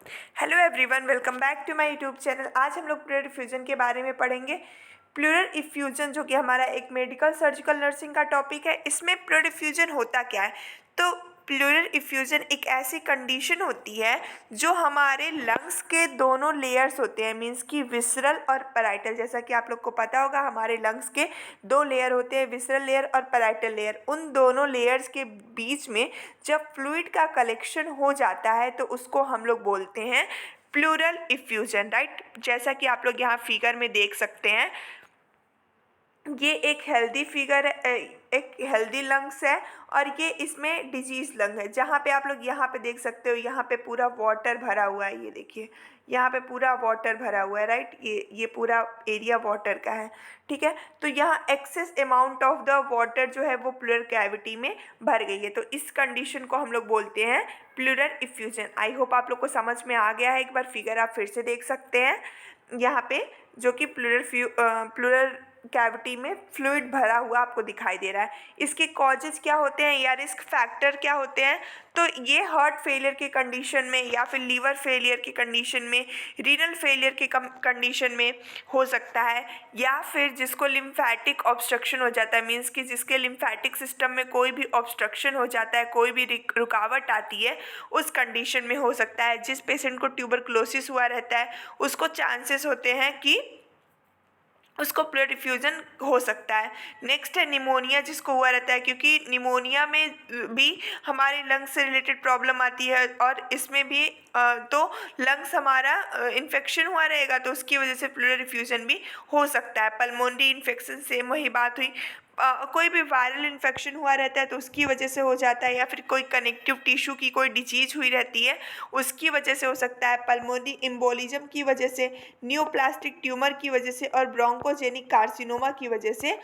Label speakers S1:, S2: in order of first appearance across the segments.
S1: Hello everyone, welcome back to my YouTube channel. आज हम लोग प्लूरल इफ्यूजन के बारे में पढ़ेंगे। प्लूरल इफ्यूजन जो कि हमारा एक मेडिकल सर्जिकल नर्सिंग का टॉपिक है। इसमें प्लूरल इफ्यूजन होता क्या है? तो प्लूरल इफ्यूजन एक ऐसी कंडीशन होती है जो हमारे लंग्स के दोनों लेयर्स होते हैं, मीन्स कि विसरल और पैराइटल। जैसा कि आप लोग को पता होगा, हमारे लंग्स के दो लेयर होते हैं, विसरल लेयर और पैराइटल लेयर। उन दोनों लेयर्स के बीच में जब फ्लूइड का कलेक्शन हो जाता है तो उसको हम लोग बोलते हैं प्लूरल इफ्यूजन, राइट। जैसा कि आप लोग यहाँ फिगर में देख सकते हैं, ये एक हेल्दी फिगर है, एक हेल्दी लंग्स है और ये इसमें डिजीज लंग है। जहाँ पे आप लोग यहाँ पे देख सकते हो, यहाँ पे पूरा वाटर भरा हुआ है। ये देखिए, यहाँ पे पूरा वाटर भरा हुआ है, राइट। ये पूरा एरिया वाटर का है, ठीक है। तो यहाँ excess amount of the water जो है वो प्लूरल कैविटी में भर गई है। तो इस कंडीशन को हम लोग बोलते हैं प्लूरल इफ्यूजन। आई होप आप लोग को समझ में आ गया है। एक बार फिगर आप फिर से देख सकते हैं यहाँ पे, जो कि प्लूरल कैविटी में फ्लूइड भरा हुआ आपको दिखाई दे रहा है। इसके कॉजेज क्या होते हैं या रिस्क फैक्टर क्या होते हैं? तो ये हार्ट फेलियर के कंडीशन में, या फिर लीवर फेलियर की कंडीशन में, रीनल फेलियर के कंडीशन में हो सकता है, या फिर जिसको लिम्फेटिक ऑब्स्ट्रक्शन हो जाता है, मीन्स कि जिसके लिम्फेटिक सिस्टम में कोई भी ऑब्स्ट्रक्शन हो जाता है, कोई भी रुकावट आती है, उस कंडीशन में हो सकता है। जिस पेशेंट को ट्यूबरकुलोसिस हुआ रहता है उसको चांसेस होते हैं कि उसको प्लूरल इफ्यूजन हो सकता है। नेक्स्ट है निमोनिया, जिसको हुआ रहता है, क्योंकि निमोनिया में भी हमारे लंग्स से रिलेटेड प्रॉब्लम आती है और इसमें भी तो लंग्स हमारा इन्फेक्शन हुआ रहेगा तो उसकी वजह से प्लूरल इफ्यूजन भी हो सकता है। पल्मोनरी इन्फेक्शन, सेम वही बात हुई। कोई भी वायरल इन्फेक्शन हुआ रहता है तो उसकी वजह से हो जाता है, या फिर कोई कनेक्टिव टिश्यू की कोई डिजीज हुई रहती है उसकी वजह से हो सकता है। पल्मोनरी एम्बोलिज्म की वजह से, न्यूप्लास्टिक ट्यूमर की वजह से और ब्रोंकोजेनिक कार्सिनोमा की वजह से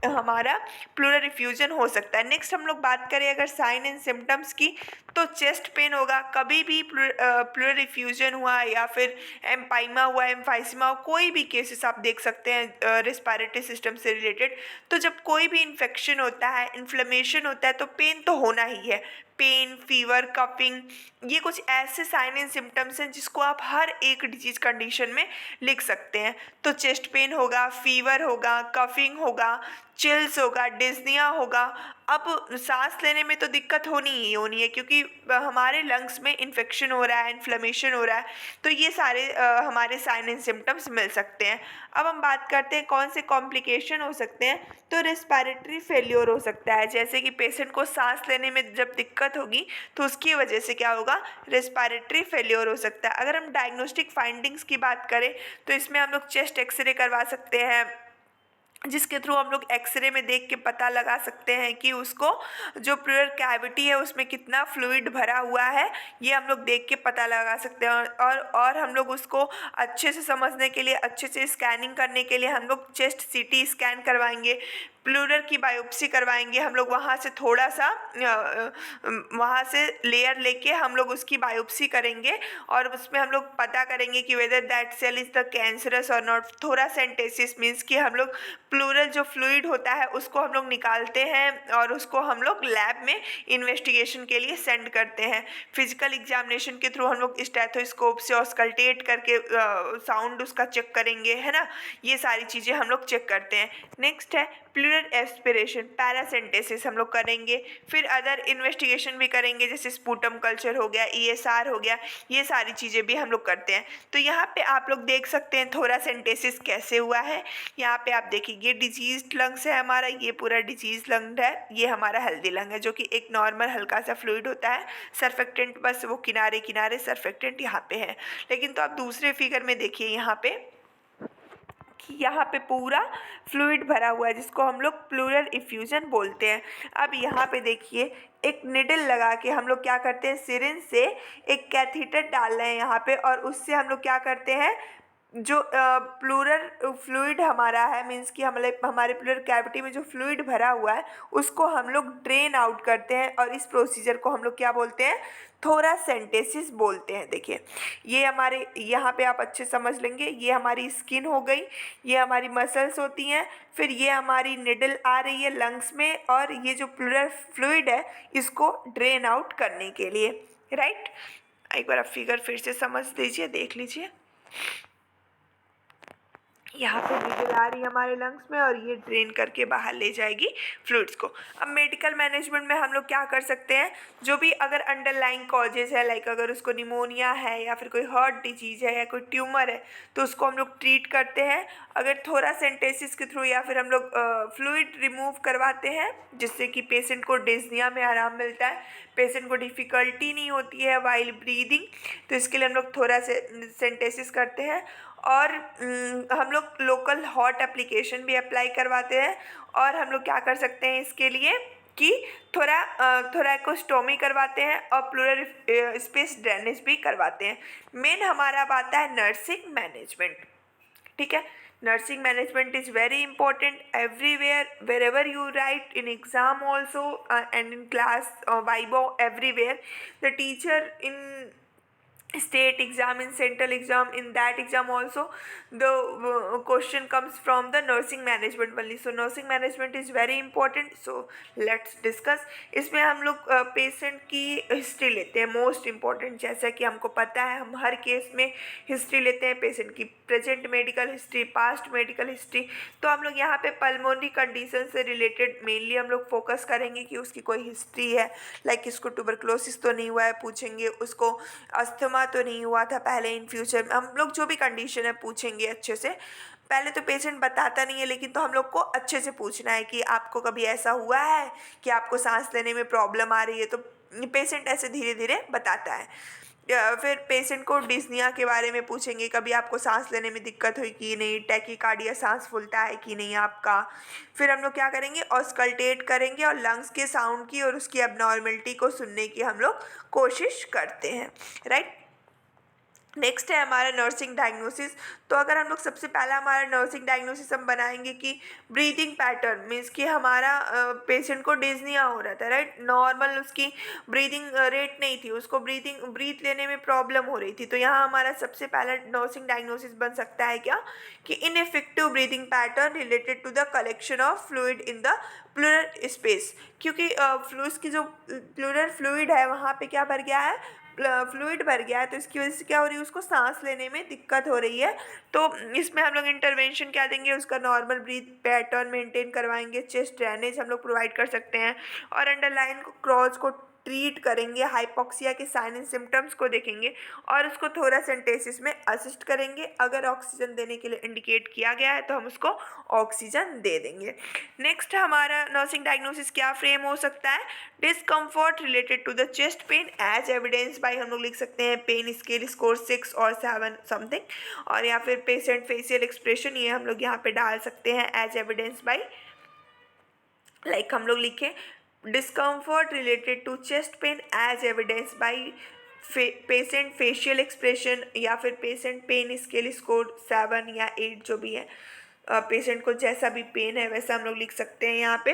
S1: हमारा प्लूरल इफ्यूजन हो सकता है। नेक्स्ट हम लोग बात करें अगर साइन एंड सिम्टम्स की, तो चेस्ट पेन होगा। कभी भी प्लूरल इफ्यूजन हुआ या फिर एम्पाइमा हुआ, एम्फाइसीमा हुआ, कोई भी केसेस आप देख सकते हैं रेस्पिरेटरी सिस्टम से रिलेटेड। तो जब कोई भी इन्फेक्शन होता है, इन्फ्लेमेशन होता है, तो पेन तो होना ही है। पेन, फीवर, कफिंग, ये कुछ ऐसे साइन एंड सिम्टम्स हैं जिसको आप हर एक डिजीज कंडीशन में लिख सकते हैं। तो चेस्ट पेन होगा, फीवर होगा, कफिंग होगा, चिल्स होगा, डिस्निया होगा। अब सांस लेने में तो दिक्कत होनी ही होनी है, क्योंकि हमारे लंग्स में इन्फेक्शन हो रहा है, इन्फ्लेमेशन हो रहा है। तो ये सारे हमारे साइन एंड सिम्टम्स मिल सकते हैं। अब हम बात करते हैं कौन से कॉम्प्लिकेशन हो सकते हैं। तो रेस्पिरेटरी फेल्योर हो सकता है, जैसे कि पेशेंट को सांस लेने में जब दिक्कत होगी तो उसकी वजह से क्या होगा, रेस्पिरेटरी फेल्योर हो सकता है। अगर हम डायग्नोस्टिक फाइंडिंग्स की बात करें तो इसमें हम लोग चेस्ट एक्सरे करवा सकते हैं, जिसके थ्रू हम लोग एक्सरे में देख के पता लगा सकते हैं कि उसको जो प्लूरल कैविटी है उसमें कितना फ्लूइड भरा हुआ है, ये हम लोग देख के पता लगा सकते हैं। और हम लोग उसको अच्छे से समझने के लिए, अच्छे से स्कैनिंग करने के लिए हम लोग चेस्ट सीटी स्कैन करवाएंगे, प्लूरल की बायोप्सी करवाएंगे। हम लोग वहाँ से थोड़ा सा वहाँ से लेयर लेके हम लोग उसकी बायोप्सी करेंगे और उसमें हम लोग पता करेंगे कि whether that cell is the cancerous और नॉट। थोरासेंटेसिस मीन्स कि हम लोग प्लूरल जो फ्लूइड होता है उसको हम लोग निकालते हैं और उसको हम लोग लैब में इन्वेस्टिगेशन के लिए सेंड करते हैं। फिजिकल एग्जामिनेशन के थ्रू हम लोग स्टेथोस्कोप से ऑस्कल्टेट करके साउंड उसका चेक करेंगे, है ना। ये सारी चीज़ें हम लोग चेक करते हैं। नेक्स्ट है प्लूरल एस्पिरेशन, पैरासेंटेसिस हम लोग करेंगे। फिर अदर इन्वेस्टिगेशन भी करेंगे, जैसे स्पूटम कल्चर हो गया, ESR हो गया, ये सारी चीज़ें भी हम लोग करते हैं। तो यहाँ पे आप लोग देख सकते हैं थोरासेंटेसिस कैसे हुआ है। यहाँ पे आप देखिए, ये डिजीज लंग्स है हमारा, ये पूरा डिजीज लंग है, ये हमारा हेल्दी लंग है जो कि एक नॉर्मल हल्का सा फ्लूइड होता है। सरफेक्टेंट बस वो किनारे किनारे सरफेक्टेंट यहाँ पे है। लेकिन तो आप दूसरे फिगर में देखिए यहाँ पे कि यहाँ पे पूरा फ्लूइड भरा हुआ है, जिसको हम लोग प्लूरल इफ्यूजन बोलते हैं। अब यहाँ पे देखिए, एक निडल लगा के हम लोग क्या करते हैं, सिरिंज से एक कैथीटर डाल रहे हैं यहाँ पे, और उससे हम लोग क्या करते हैं, जो प्लूरल फ्लूइड हमारा है, मीन्स कि हमारे प्लूरल कैविटी में जो फ्लूइड भरा हुआ है उसको हम लोग ड्रेन आउट करते हैं, और इस प्रोसीजर को हम लोग क्या बोलते हैं, थोरासेंटेसिस बोलते हैं। देखिए, ये हमारे यहाँ पे आप अच्छे समझ लेंगे, ये हमारी स्किन हो गई, ये हमारी मसल्स होती हैं, फिर ये हमारी निडल आ रही है लंग्स में, और ये जो प्लूरल फ्लूइड है इसको ड्रेन आउट करने के लिए, राइट। एक बार आप फिगर फिर से समझ लीजिए, देख लीजिए। यहाँ पे नीडल आ रही है हमारे लंग्स में और ये ड्रेन करके बाहर ले जाएगी फ्लूइड्स को। अब मेडिकल मैनेजमेंट में हम लोग क्या कर सकते हैं, जो भी अगर अंडरलाइंग कॉजेज है, लाइक अगर उसको निमोनिया है या फिर कोई हार्ट डिजीज़ है या कोई ट्यूमर है, तो उसको हम लोग ट्रीट करते हैं। अगर थोरासेंटेसिस के थ्रू या फिर हम लोग फ्लूइड रिमूव करवाते हैं, जिससे कि पेशेंट को डिस्निया में आराम मिलता है, पेशेंट को डिफ़िकल्टी नहीं होती है वाइल ब्रीदिंग, तो इसके लिए हम लोग थोरासेंटेसिस करते हैं। और हम लोग लोकल हॉट एप्लीकेशन भी अप्लाई करवाते हैं। और हम लोग क्या कर सकते हैं इसके लिए कि थोरैकोस्टोमी करवाते हैं और प्लूरल स्पेस ड्रेनेज भी करवाते हैं। मेन हमारा अब आता है नर्सिंग मैनेजमेंट। ठीक है, nursing management is very important everywhere, wherever you write in exam also, and in class, viva, everywhere the teacher in state exam, in central exam, in that exam also the question comes from the nursing management only. So nursing management is very important. So let's discuss. इसमें हम लोग patient की history लेते हैं, most important. जैसा कि हमको पता है हम हर केस में हिस्ट्री लेते हैं, पेशेंट की present medical history, past medical history. तो हम लोग यहाँ पे पल्मोनरी कंडीशन से रिलेटेड मेनली हम लोग फोकस करेंगे कि उसकी कोई हिस्ट्री है, लाइक इसको ट्यूबरक्लोसिस तो नहीं हुआ है पूछेंगे, उसको अस्थमा तो नहीं हुआ था पहले, इन फ्यूचर में हम लोग जो भी कंडीशन है पूछेंगे अच्छे से। पहले तो पेशेंट बताता नहीं है, लेकिन तो हम लोग को अच्छे से पूछना है कि आपको कभी ऐसा हुआ है कि आपको सांस लेने में प्रॉब्लम आ रही है, तो पेशेंट ऐसे धीरे धीरे बताता है। फिर पेशेंट को डिस्निया के बारे में पूछेंगे, कभी आपको सांस लेने में दिक्कत हुई कि नहीं, टैकीकार्डिया सांस फूलता है कि नहीं आपका। फिर हम लोग क्या करेंगे, ऑस्कल्टेट करेंगे और लंग्स के साउंड की और उसकी एबनॉर्मलिटी को सुनने की हम लोग कोशिश करते हैं, राइट। नेक्स्ट है हमारा नर्सिंग डायग्नोसिस। तो अगर हम लोग सबसे पहला हमारा नर्सिंग डायग्नोसिस हम बनाएंगे कि ब्रीदिंग पैटर्न, मीन्स कि हमारा पेशेंट को डिस्निया हो रहा था, राइट, नॉर्मल उसकी ब्रीदिंग रेट नहीं थी, उसको ब्रीथ लेने में प्रॉब्लम हो रही थी। तो यहाँ हमारा सबसे पहला नर्सिंग डायग्नोसिस बन सकता है क्या, कि ineffective breathing pattern related to the collection of fluid in the pleural space. क्योंकि फ्लूइड्स की जो प्लूरल फ्लूइड है वहाँ पे क्या भर गया है, फ्लूइड भर गया है, तो इसकी वजह से क्या हो रही है, उसको सांस लेने में दिक्कत हो रही है। तो इसमें हम लोग इंटरवेंशन क्या देंगे, उसका नॉर्मल ब्रीथ पैटर्न मेंटेन करवाएंगे, चेस्ट ड्रेनेज हम लोग प्रोवाइड कर सकते हैं, और अंडरलाइन क्रॉज को ट्रीट करेंगे, हाइपोक्सिया के साइन एंड सिम्टम्स को देखेंगे और उसको थोरासेंटेसिस में असिस्ट करेंगे। अगर ऑक्सीजन देने के लिए इंडिकेट किया गया है तो हम उसको ऑक्सीजन दे देंगे। नेक्स्ट हमारा नर्सिंग डायग्नोसिस क्या फ्रेम हो सकता है, discomfort related to the chest pain as evidence by, हम लोग लिख सकते हैं पेन स्केल स्कोर 6 और 7 समथिंग, और या फिर पेशेंट फेशियल एक्सप्रेशन, ये हम लोग यहाँ पे डाल सकते हैं एज एविडेंस बाई, लाइक हम लोग लिखें discomfort related to chest pain as evidence by patient facial expression, या फिर पेशेंट पेन स्केल स्कोर 7 या 8 जो भी है, पेशेंट को जैसा भी पेन है वैसा हम लोग लिख सकते हैं यहाँ पे।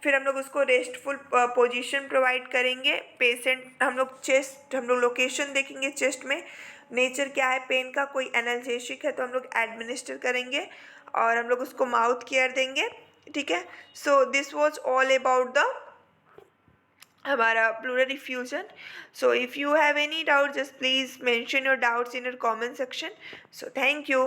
S1: फिर हम लोग उसको रेस्टफुल पोजीशन प्रोवाइड करेंगे। पेशेंट हम लोग लोकेशन देखेंगे चेस्ट में, नेचर क्या है पेन का, कोई एनाल्जेसिक है तो हम लोग एडमिनिस्टर करेंगे और हम लोग उसको माउथ केयर देंगे, ठीक है। So this was all about the हमारा pleural effusion. So if you have any doubt just please mention your doubts in your comment section. So thank you.